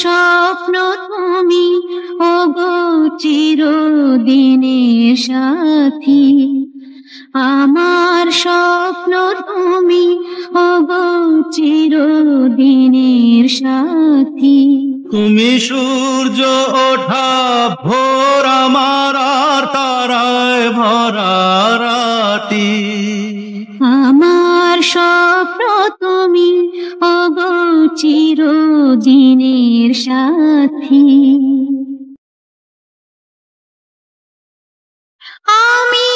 স্বপ্ন তুমি ওগো চিরদিনের সাথী, আমার স্বপ্ন তুমি ওগো চিরদিনের সাথী। তুমি সূর্য ওঠা ভোর আমার আর তারায় ভরা রাতি, আমার স্বপ্ন তুমি ওগো চিরদিনের সাথী। আমি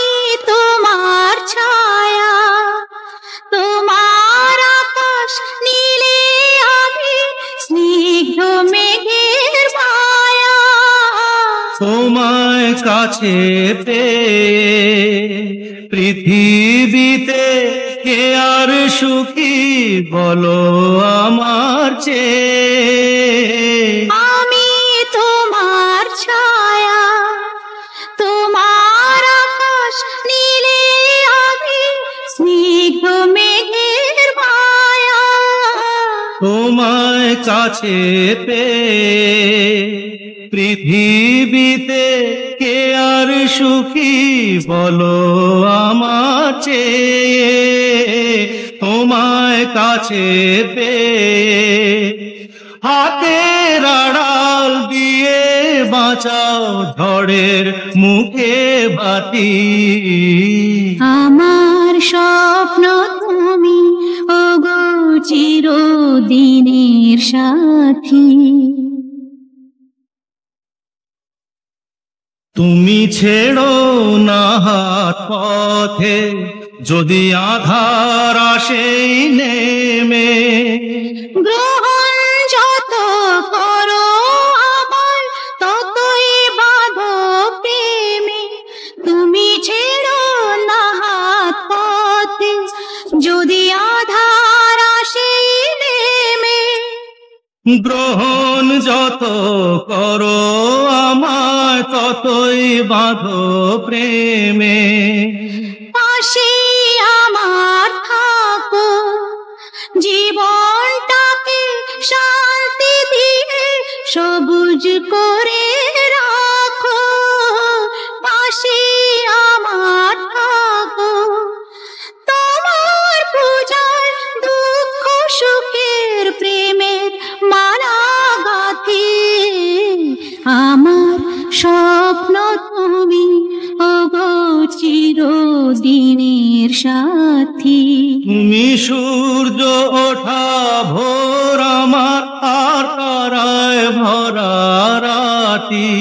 তোমার ছায়া, তোমার আকাশ নীলে আমি স্নিগ্ধ মেঘের মায়া। তোমায় কাছে পেয়ে পৃথিবীতে কে আর সুখী বলো আমার চেয়ে। আমি তোমার ছায়া, তোমার আকাশ নীলে আমি স্নিগ্ধ মেঘের মায়া। তোমায় কাছে পেয়ে পৃথিবীতে কে আর সুখী বলো আমার চেয়ে। তোমায় কাছে পেয়ে হাতের আড়াল দিয়ে বাঁচাও ঝড়ের মুখে বাতি। আমার স্বপ্ন তুমি ওগো চিরদিনের সাথী। তুমি ছেড়ো না হাত পথে যদি আধার আসে নেমে, গ্রহণ যত করো আমার ততই বাঁধো প্রেমে। তুমি ছেড়ো না হাত পথে যদি আধার আসে নেমে। গ্রহণ যত করো আমায় ততই বাঁধো প্রেমে। পাশে আমার থাকো, জীবনটাকে শান্তি দিয়ে সবুজ করে রাখো। পাশে আমার থাকো, তোমার পূজার দুঃখ সুখের প্রেমের মালা গাঁথি। আমার স্বপ্ন তুমি ওগো চিরদিনের সাথী। তুমি সূর্য ওঠা ভোর আমার আর তারায় ভরা রাতি।